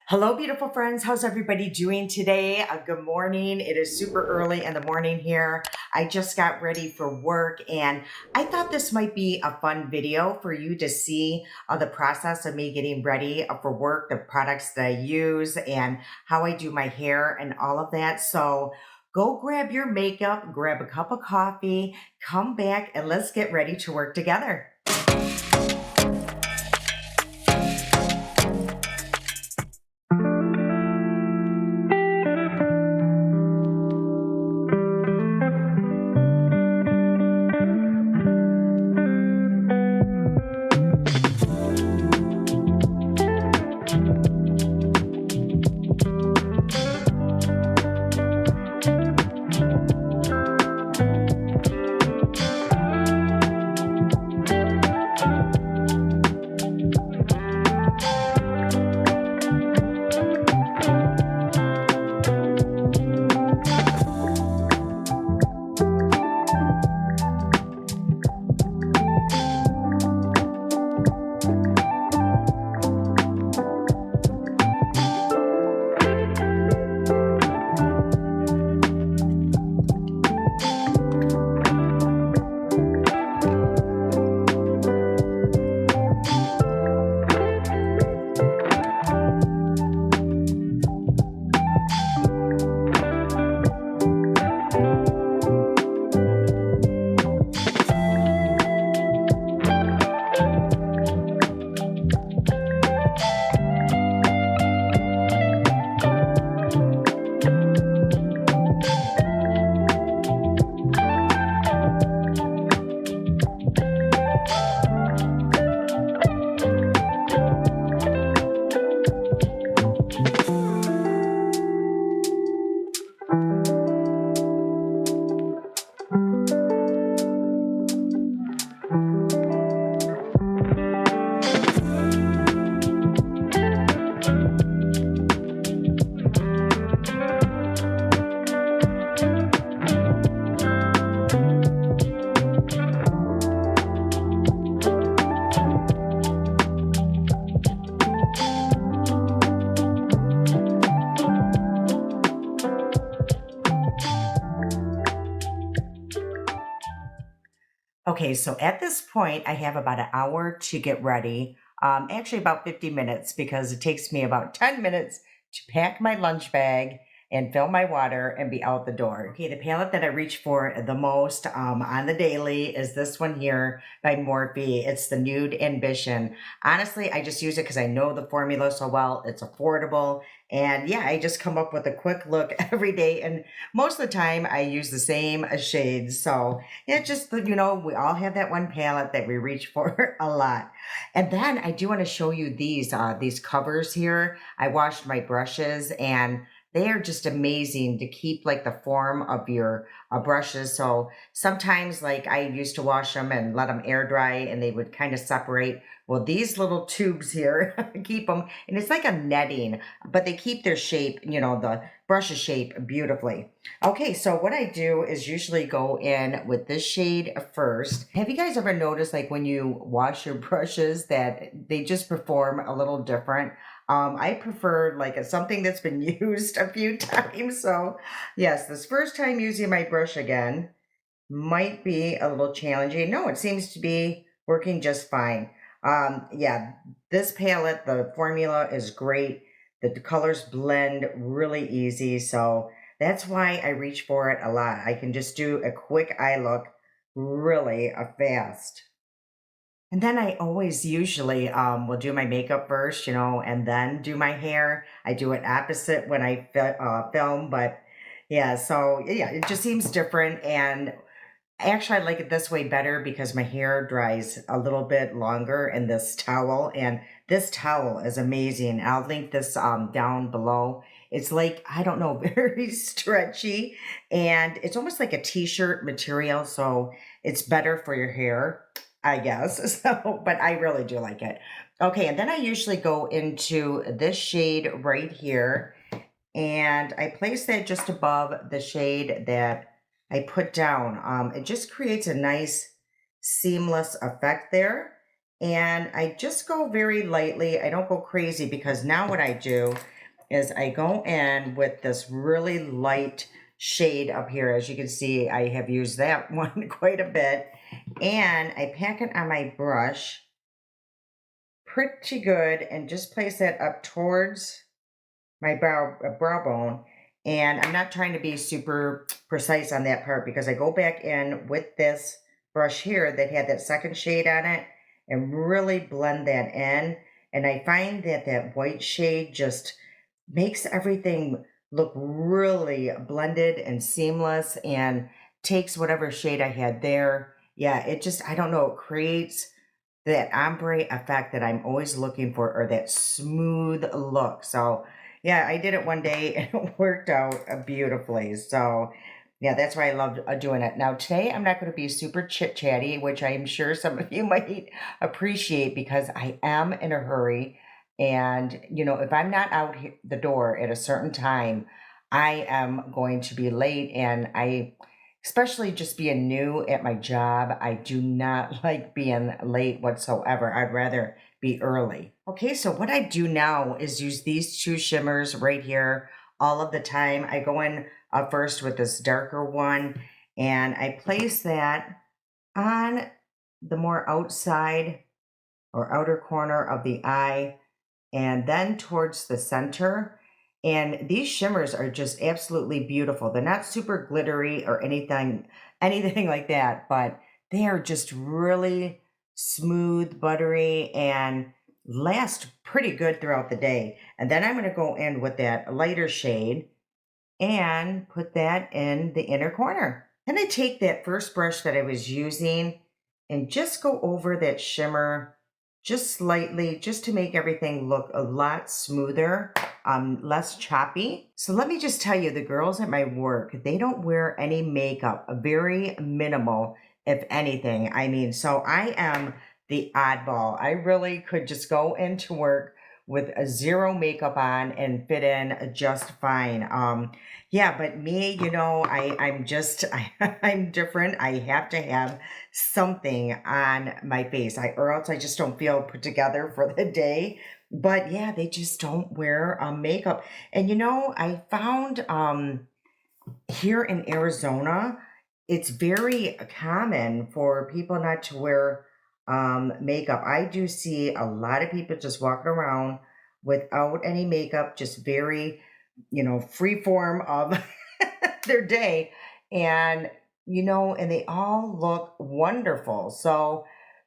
Hello, beautiful friends. How's everybody doing today? Good morning. It is super early in the morning here. I just got ready for work and I thought this might be a fun video for you to see the process of me getting ready for work, the products that I use, and how I do my hair and all of that. So go grab your makeup, grab a cup of coffee, come back, and let's get ready to work together. Okay, so at this point, I have about an hour to get ready. Actually, about 50 minutes because it takes me about 10 minutes to pack my lunch bag and fill my water and be out the door. Okay, the palette that I reach for the most on the daily is this one here by Morphe. It's the Nude Ambition. Honestly, I just use it because I know the formula so well. It's affordable. And yeah, I just come up with a quick look every day. And most of the time, I use the same shades. So yeah, just, we all have that one palette that we reach for a lot. And then I do want to show you these covers here. I washed my brushes and they are just amazing to keep like the form of your brushes. So sometimes like I used to wash them and let them air dry and they would kind of separate. Well, these little tubes here keep them, and it's like a netting, but they keep their shape, the brush's shape beautifully. Okay, so what I do is usually go in with this shade first. Have you guys ever noticed like when you wash your brushes that they just perform a little different? I prefer like something that's been used a few times. So yes, this first time using my brush again might be a little challenging. No, it seems to be working just fine. Yeah, this palette, the formula is great. The colors blend really easy. So that's why I reach for it a lot. I can just do a quick eye look really fast. And then I always usually will do my makeup first, and then do my hair. I do it opposite when I film, but yeah, so yeah, it just seems different. And actually, I like it this way better because my hair dries a little bit longer in this towel, and this towel is amazing. I'll link this down below. It's like, I don't know, very stretchy, and it's almost like a t-shirt material, so it's better for your hair, I guess. So, but I really do like it. Okay, and then I usually go into this shade right here, and I place that just above the shade that I put down. It just creates a nice seamless effect there. And I just go very lightly. I don't go crazy because now what I do is I go in with this really light shade up here. As you can see, I have used that one quite a bit. And I pack it on my brush pretty good and just place that up towards my brow bone. And I'm not trying to be super precise on that part because I go back in with this brush here that had that second shade on it and really blend that in. And I find that that white shade just makes everything look really blended and seamless and takes whatever shade I had there. Yeah, it just, I don't know, it creates that ombre effect that I'm always looking for, or that smooth look. So yeah, I did it one day and it worked out beautifully. So yeah, that's why I love doing it. Now today I'm not going to be super chit chatty, which I'm sure some of you might appreciate because I am in a hurry. And you know, if I'm not out the door at a certain time, I am going to be late. And I, especially just being new at my job, I do not like being late whatsoever. I'd rather be early. Okay, so what I do now is use these two shimmers right here all of the time. I go in first with this darker one, and I place that on the more outside or outer corner of the eye, and then towards the center. And these shimmers are just absolutely beautiful. They're not super glittery or anything like that, but they are just really smooth, buttery, and last pretty good throughout the day. And then I'm going to go in with that lighter shade and put that in the inner corner. Then I take that first brush that I was using and just go over that shimmer just slightly, just to make everything look a lot smoother, less choppy. So let me just tell you, the girls at my work, they don't wear any makeup, very minimal, if anything. I mean, so I am the oddball. I really could just go into work with a zero makeup on and fit in just fine. Yeah, but me, you know, I'm just, I'm different. I have to have something on my face, or else I just don't feel put together for the day. But yeah, they just don't wear makeup. And you know, I found here in Arizona, it's very common for people not to wear makeup. I do see a lot of people just walking around without any makeup, just very, you know, free form of their day. And, you know, and they all look wonderful. So,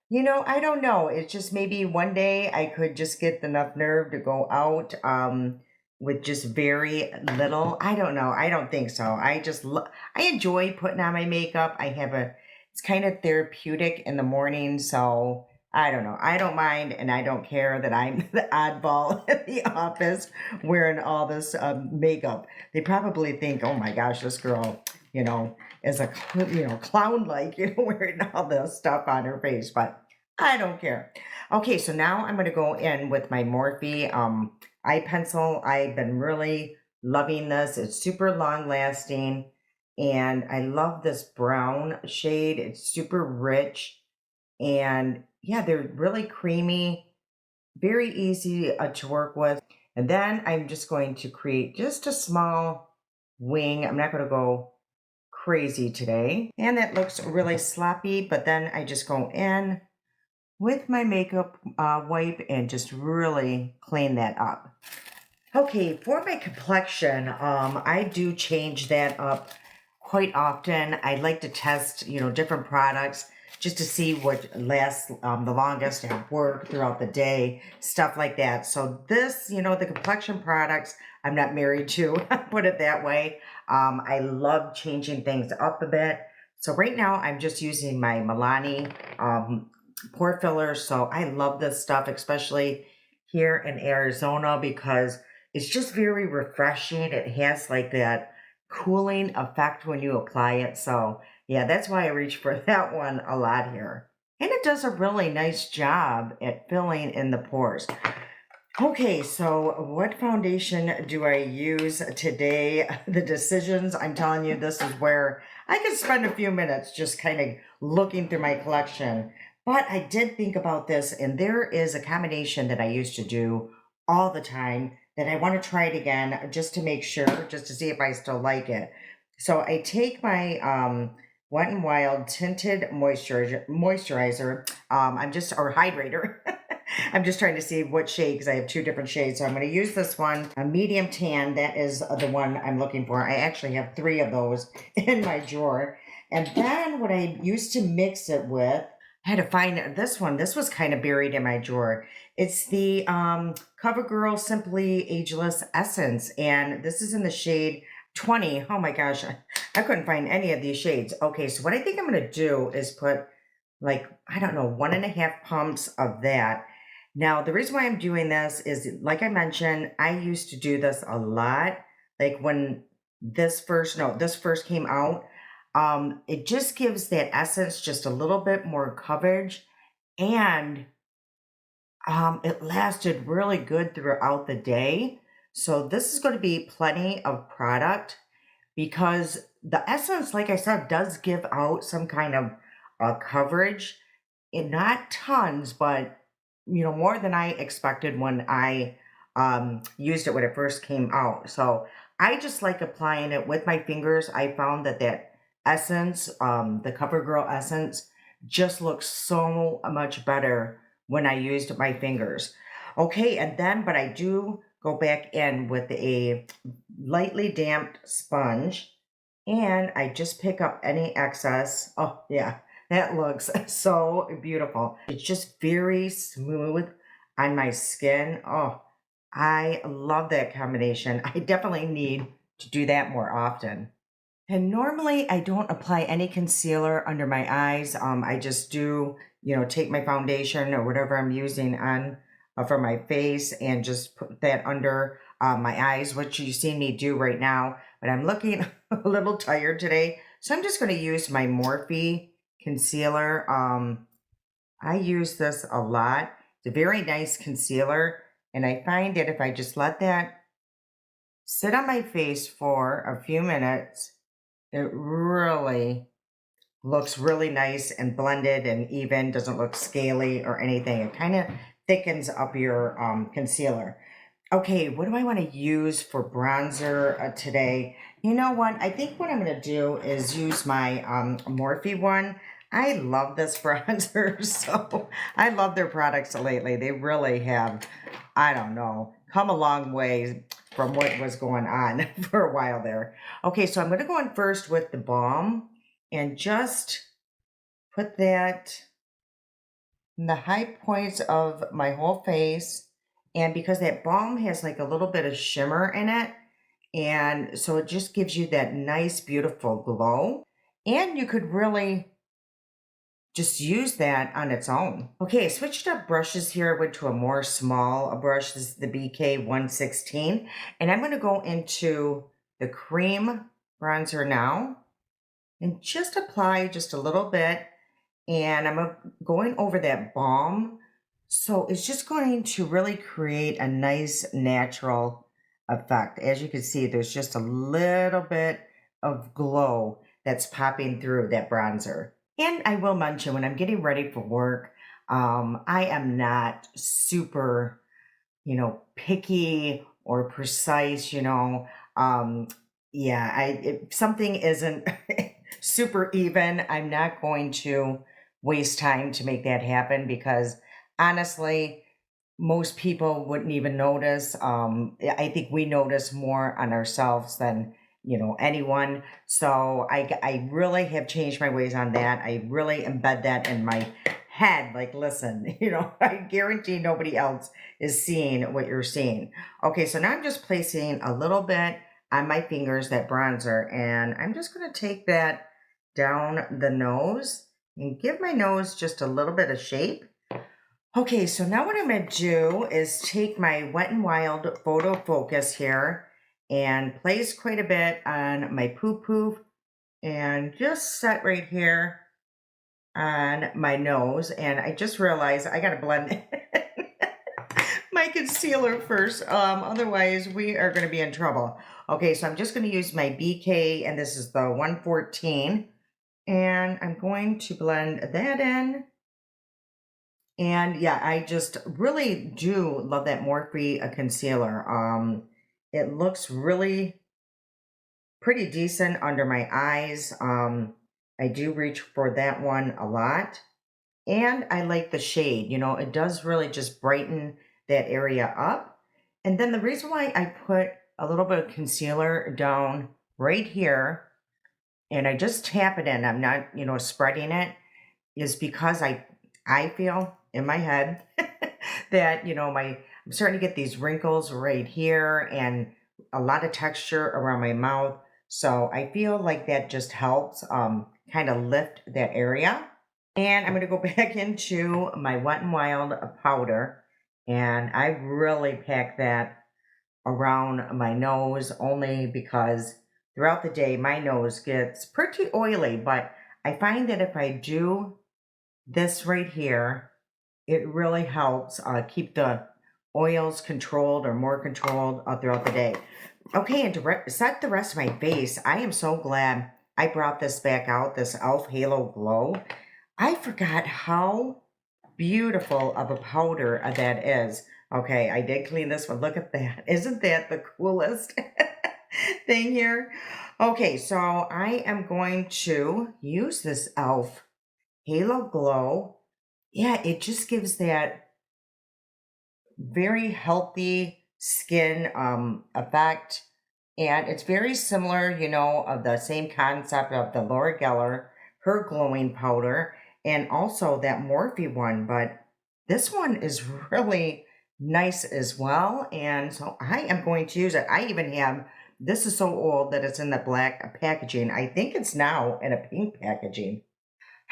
you know, I don't know. It's just maybe one day I could just get enough nerve to go out with just very little. I don't know. I don't think so. I enjoy putting on my makeup. It's kind of therapeutic in the morning. So I don't know. I don't mind, and I don't care that I'm the oddball at the office wearing all this makeup. They probably think, oh my gosh, this girl, you know, is a, you know, clown like, you know, wearing all this stuff on her face. But I don't care. Okay, so now I'm going to go in with my Morphe eye pencil. I've been really loving this. It's super long lasting, and I love this brown shade. It's super rich, and yeah, they're really creamy, very easy to work with. And then I'm just going to create just a small wing. I'm not going to go crazy today. And that looks really sloppy, but then I just go in with my makeup wipe and just really clean that up. Okay, for my complexion, I do change that up quite often. I like to test, you know, different products just to see what lasts the longest at work throughout the day, stuff like that. So this, you know, the complexion products, I'm not married to, put it that way. I love changing things up a bit. So right now I'm just using my Milani pore filler. So I love this stuff, especially here in Arizona, because it's just very refreshing. It has like that cooling effect when you apply it. So yeah, that's why I reach for that one a lot here. And it does a really nice job at filling in the pores. Okay, so what foundation do I use today? The decisions, I'm telling you, this is where I could spend a few minutes just kind of looking through my collection. But I did think about this, and there is a combination that I used to do all the time that I want to try it again just to make sure, just to see if I still like it. So I take my Wet n Wild tinted moisturizer. I'm just or hydrator. I'm just trying to see what shade because I have two different shades. So I'm going to use this one, a medium tan. That is the one I'm looking for. I actually have 3 of those in my drawer. And then what I used to mix it with, I had to find this one. This was kind of buried in my drawer. It's the CoverGirl Simply Ageless Essence. And this is in the shade 20. Oh my gosh, I couldn't find any of these shades. Okay, so what I think I'm going to do is put like, I don't know, 1.5 pumps of that. Now, the reason why I'm doing this is, like I mentioned, I used to do this a lot. Like when this first came out, it just gives that essence just a little bit more coverage, and it lasted really good throughout the day. So this is going to be plenty of product because the essence, like I said, does give out some kind of coverage, and not tons, but more than I expected when I used it when it first came out. So I just like applying it with my fingers. I found that essence, the CoverGirl essence, just looks so much better when I used my fingers. Okay, and then, but I do go back in with a lightly damped sponge and I just pick up any excess. Oh, yeah, that looks so beautiful. It's just very smooth on my skin. Oh, I love that combination. I definitely need to do that more often. And normally I don't apply any concealer under my eyes. I just do, take my foundation or whatever I'm using on for my face and just put that under my eyes, which you see me do right now. But I'm looking a little tired today, so I'm just going to use my Morphe concealer. I use this a lot. It's a very nice concealer, and I find that if I just let that sit on my face for a few minutes, it really looks really nice and blended and even, doesn't look scaly or anything. It kind of thickens up your concealer. Okay, what do I want to use for bronzer today? You know what? I think what I'm going to do is use my Morphe one. I love this bronzer, so I love their products lately. They really have, I don't know, come a long way from what was going on for a while there. Okay, so I'm going to go in first with the balm and just put that in the high points of my whole face. And because that balm has like a little bit of shimmer in it, and so it just gives you that nice, beautiful glow. And you could really just use that on its own. Okay, I switched up brushes here. I went to a more small brush. This is the BK 116. And I'm going to go into the cream bronzer now and just apply just a little bit. And I'm going over that balm. So it's just going to really create a nice natural effect. As you can see, there's just a little bit of glow that's popping through that bronzer. And I will mention when I'm getting ready for work, I am not super, picky or precise, yeah, if something isn't super even, I'm not going to waste time to make that happen because honestly, most people wouldn't even notice. I think we notice more on ourselves than anyone. So I really have changed my ways on that. I really embed that in my head. Like, listen, I guarantee nobody else is seeing what you're seeing. Okay, so now I'm just placing a little bit on my fingers, that bronzer, and I'm just going to take that down the nose and give my nose just a little bit of shape. Okay, so now what I'm going to do is take my Wet n Wild Photo Focus here and place quite a bit on my poo-poo and just set right here on my nose. And I just realized I got to blend my concealer first. Otherwise, we are going to be in trouble. Okay, so I'm just going to use my BK, and this is the 114. And I'm going to blend that in. And yeah, I just really do love that Morphe concealer. It looks really pretty decent under my eyes. I do reach for that one a lot. And I like the shade, it does really just brighten that area up. And then the reason why I put a little bit of concealer down right here and I just tap it in, I'm not, spreading it, is because I feel in my head that, I'm starting to get these wrinkles right here and a lot of texture around my mouth. So I feel like that just helps kind of lift that area. And I'm going to go back into my Wet n Wild powder. And I really pack that around my nose only because throughout the day my nose gets pretty oily. But I find that if I do this right here, it really helps keep the oils controlled or more controlled throughout the day. Okay, and to set the rest of my face, I am so glad I brought this back out, this e.l.f. Halo Glow. I forgot how beautiful of a powder that is. Okay, I did clean this one. Look at that. Isn't that the coolest thing here? Okay, so I am going to use this e.l.f. Halo Glow. Yeah, it just gives that very healthy skin effect. And it's very similar, of the same concept of the Laura Geller, her glowing powder, and also that Morphe one. But this one is really nice as well. And so I am going to use it. I even have, this is so old that it's in the black packaging. I think it's now in a pink packaging.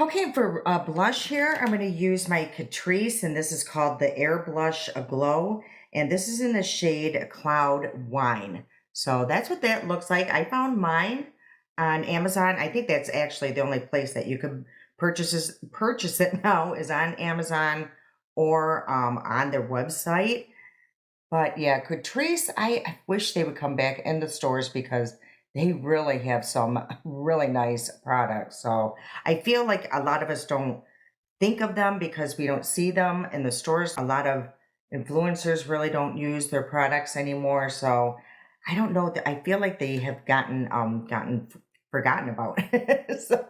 Okay, for blush here, I'm going to use my Catrice, and this is called the Air Blush Glow, and this is in the shade Cloud Wine. So that's what that looks like. I found mine on Amazon. I think that's actually the only place that you could purchase it now is on Amazon or on their website. But yeah, Catrice, I wish they would come back in the stores because they really have some really nice products. So I feel like a lot of us don't think of them because we don't see them in the stores. A lot of influencers really don't use their products anymore. So I don't know. I feel like they have gotten forgotten about. So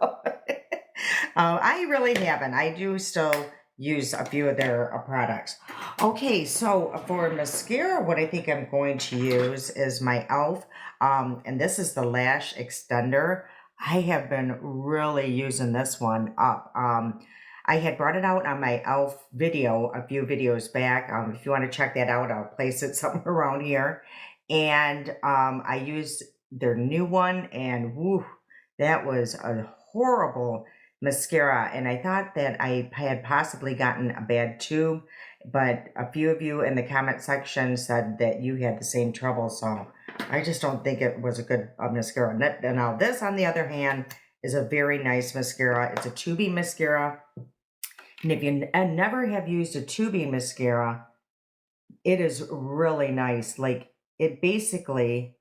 I really haven't. I do still use a few of their products. Okay, so for mascara, what I think I'm going to use is my e.l.f. And this is the lash extender. I have been really using this one up. I had brought it out on my e.l.f. video a few videos back. If you want to check that out, I'll place it somewhere around here. And I used their new one, and woo, that was a horrible mascara. And I thought that I had possibly gotten a bad tube, but a few of you in the comment section said that you had the same trouble. So I just don't think it was a good mascara. Now, this, on the other hand, is a very nice mascara. It's a tubing mascara. And if you never have used a tubing mascara, it is really nice. Like, it basically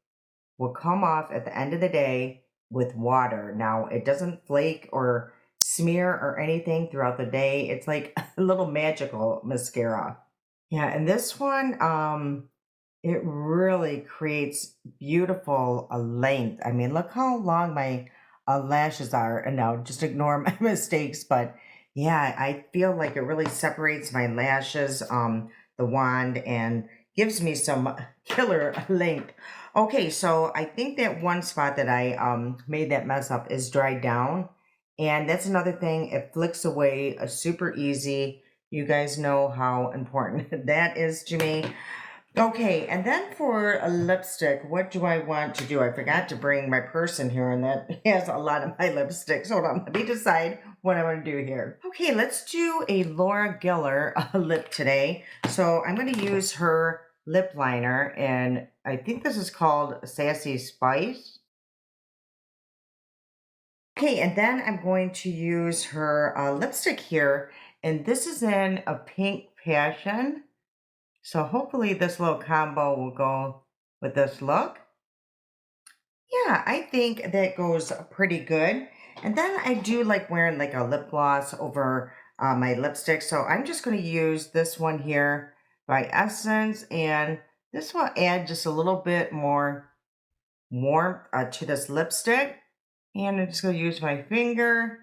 will come off at the end of the day with water. Now, it doesn't flake or smear or anything throughout the day. It's like a little magical mascara. Yeah, and this one, it really creates beautiful length. I mean, look how long my lashes are. And now just ignore my mistakes. But yeah, I feel like it really separates my lashes, the wand, and gives me some killer length. Okay, so I think that one spot that I made that mess up is dried down. And that's another thing. It flicks away super easy. You guys know how important that is to me. Okay, and then for a lipstick, what do I want to do? I forgot to bring my purse in here, and that has a lot of my lipsticks. Hold on, let me decide what I want to do here. Okay, let's do a Laura Geller lip today. So I'm going to use her lip liner, and I think this is called Sassy Spice. Okay, and then I'm going to use her lipstick here, and this is in a pink passion. So hopefully this little combo will go with this look. Yeah, I think that goes pretty good. And then I do like wearing like a lip gloss over my lipstick. So I'm just going to use this one here by Essence, and this will add just a little bit more warmth to this lipstick. And I'm just going to use my finger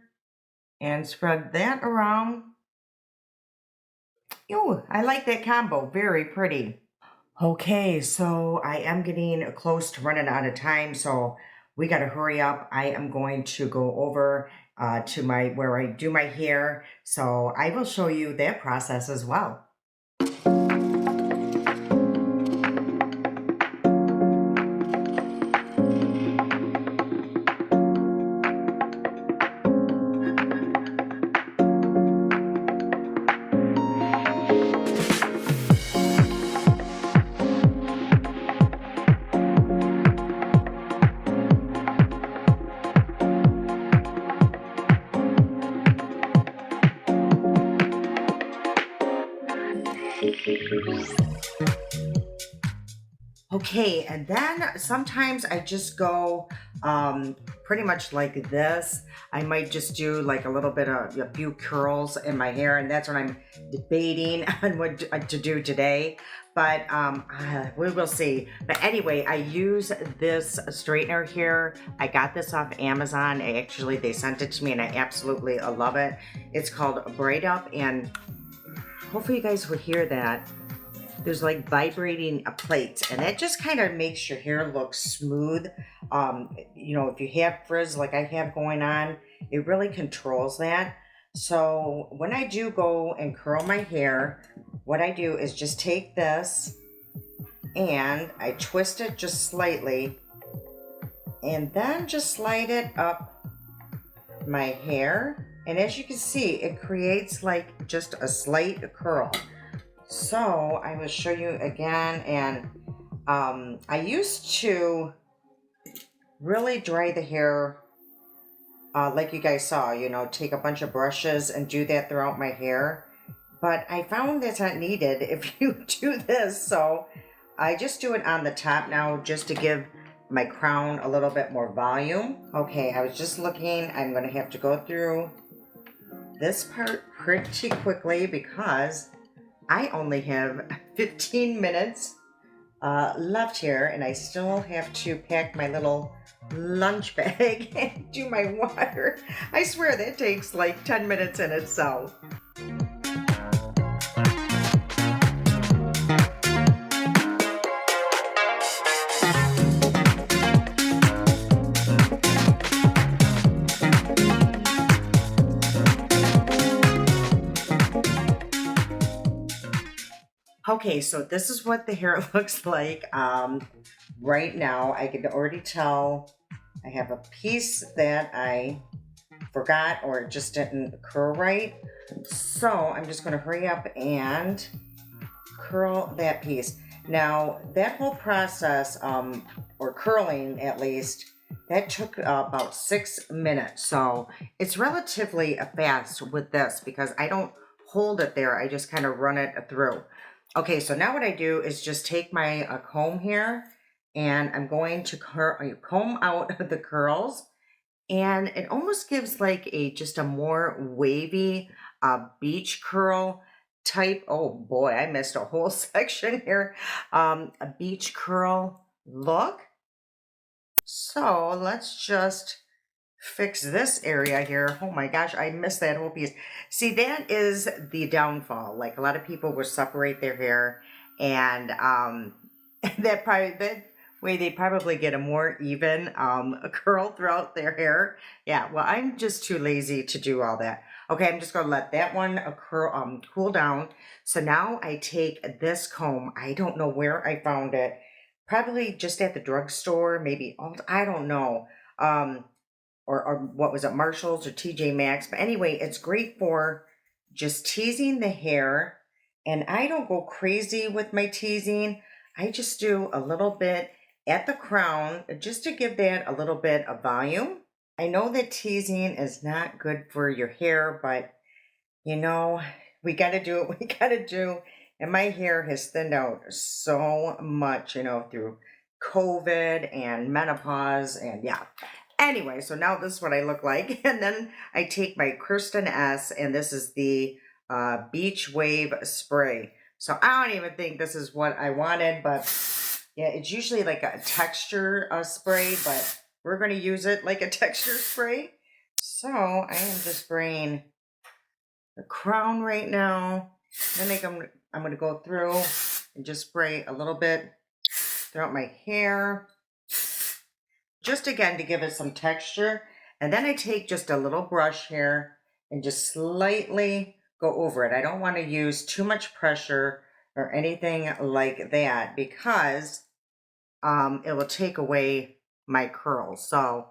and spread that around. Ooh, I like that combo. Very pretty. Okay, so I am getting close to running out of time, so we got to hurry up. I am going to go over to my where I do my hair, so I will show you that process as well. Okay, and then sometimes I just go pretty much like this. I might just do like a little bit of a few curls in my hair, and that's what I'm debating on what to do today. But we will see. But anyway, I use this straightener here. I got this off Amazon. Actually, they sent it to me, and I absolutely love it. It's called Bright Up, and hopefully you guys will hear that. There's like vibrating plates, and that just kind of makes your hair look smooth. You know, if you have frizz like I have going on, it really controls that. So when I do go and curl my hair, what I do is just take this and I twist it just slightly, and then just slide it up my hair. And as you can see, it creates like just a slight curl. So I will show you again, and I used to really dry the hair like you guys saw, you know, take a bunch of brushes and do that throughout my hair. But I found that's not needed if you do this, so I just do it on the top now just to give my crown a little bit more volume. Okay, I was just looking. I'm going to have to go through this part pretty quickly because I only have 15 minutes left here, and I still have to pack my little lunch bag and do my water. I swear that takes like 10 minutes in itself. Okay, so this is what the hair looks like right now. I can already tell I have a piece that I forgot or just didn't curl right. So I'm just going to hurry up and curl that piece. Now, that whole process, or curling at least, that took about 6 minutes. So it's relatively fast with this because I don't hold it there. I just kind of run it through. Okay, so now what I do is just take my comb here, and I'm going to comb out the curls, and it almost gives like just a more wavy beach curl type. Oh boy, I missed a whole section here. A beach curl look. So let's just fix this area here. Oh my gosh, I missed that whole piece. See, that is the downfall. Like a lot of people will separate their hair, and that way they probably get a more even curl throughout their hair. Yeah, well, I'm just too lazy to do all that. Okay, I'm just gonna let that one cool down. So now I take this comb. I don't know where I found it. Probably just at the drugstore, maybe. I don't know. Or what was it, Marshall's or TJ Maxx. But anyway, it's great for just teasing the hair. And I don't go crazy with my teasing. I just do a little bit at the crown just to give that a little bit of volume. I know that teasing is not good for your hair, but you know, we got to do what we got to do. And my hair has thinned out so much, you know, through COVID and menopause, and yeah. Anyway, so now this is what I look like. And then I take my Kirsten S, and this is the Beach Wave Spray. So I don't even think this is what I wanted, but yeah, it's usually like a texture spray, but we're going to use it like a texture spray. So I am just spraying the crown right now. Then I'm going to go through and just spray a little bit throughout my hair. Just again to give it some texture. And then I take just a little brush here and just slightly go over it. I don't want to use too much pressure or anything like that because it will take away my curls. So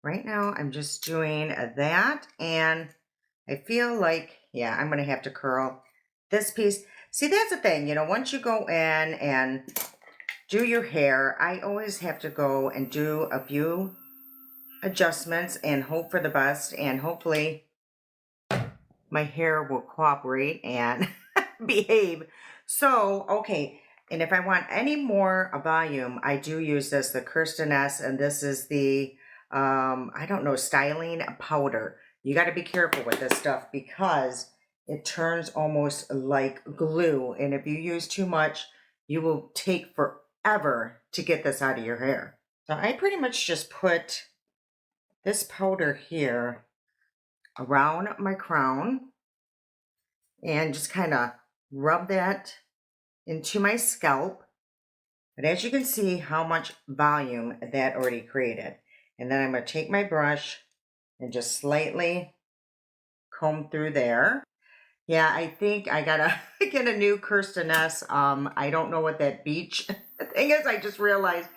right now I'm just doing that, and I feel like, yeah, I'm going to have to curl this piece. See, that's the thing, you know, once you go in and do your hair, I always have to go and do a few adjustments and hope for the best, and hopefully my hair will cooperate and behave. So, okay, and if I want any more volume, I do use this, the Kirsten S, and this is the, I don't know, styling powder. You got to be careful with this stuff because it turns almost like glue, and if you use too much, you will take forever to get this out of your hair. So I pretty much just put this powder here around my crown and just kind of rub that into my scalp. But as you can see how much volume that already created. And then I'm going to take my brush and just slightly comb through there. Yeah, I think I gotta get a new Kirsten S. I don't know what that beach thing is. I just realized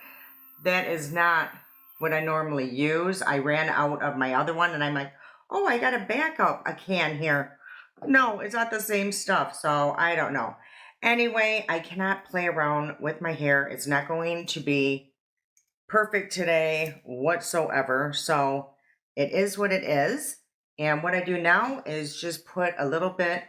that is not what I normally use. I ran out of my other one and I'm like, oh, I got to back up a can here. No, it's not the same stuff. So I don't know. Anyway, I cannot play around with my hair. It's not going to be perfect today whatsoever. So it is what it is. And what I do now is just put a little bit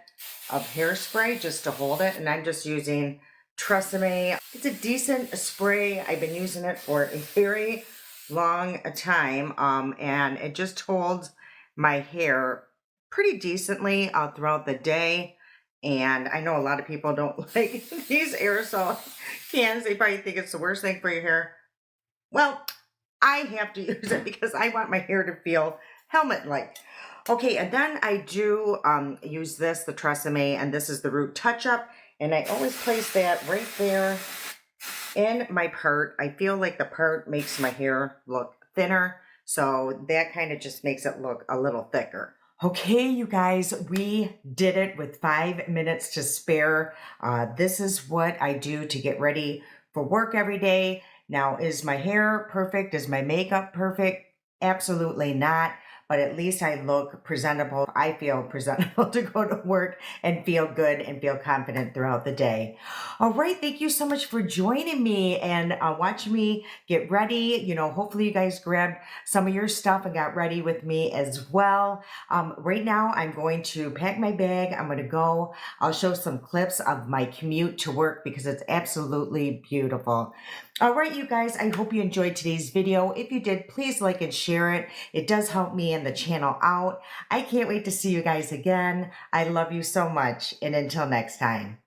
of hairspray just to hold it. And I'm just using Tresemme. It's a decent spray. I've been using it for a very long time. And it just holds my hair pretty decently throughout the day. And I know a lot of people don't like these aerosol cans. They probably think it's the worst thing for your hair. Well, I have to use it because I want my hair to feel helmet-like. Okay, and then I do use this, the Tresemme, and this is the Root Touch-Up, and I always place that right there in my part. I feel like the part makes my hair look thinner, so that kind of just makes it look a little thicker. Okay, you guys, we did it with 5 minutes to spare. This is what I do to get ready for work every day. Now, is my hair perfect? Is my makeup perfect? Absolutely not. But at least I look presentable. I feel presentable to go to work and feel good and feel confident throughout the day. All right, thank you so much for joining me and watching me get ready. You know, hopefully you guys grabbed some of your stuff and got ready with me as well. Right now, I'm going to pack my bag. I'm going to go. I'll show some clips of my commute to work because it's absolutely beautiful. All right, you guys, I hope you enjoyed today's video. If you did, please like and share it. It does help me and the channel out. I can't wait to see you guys again. I love you so much, and until next time.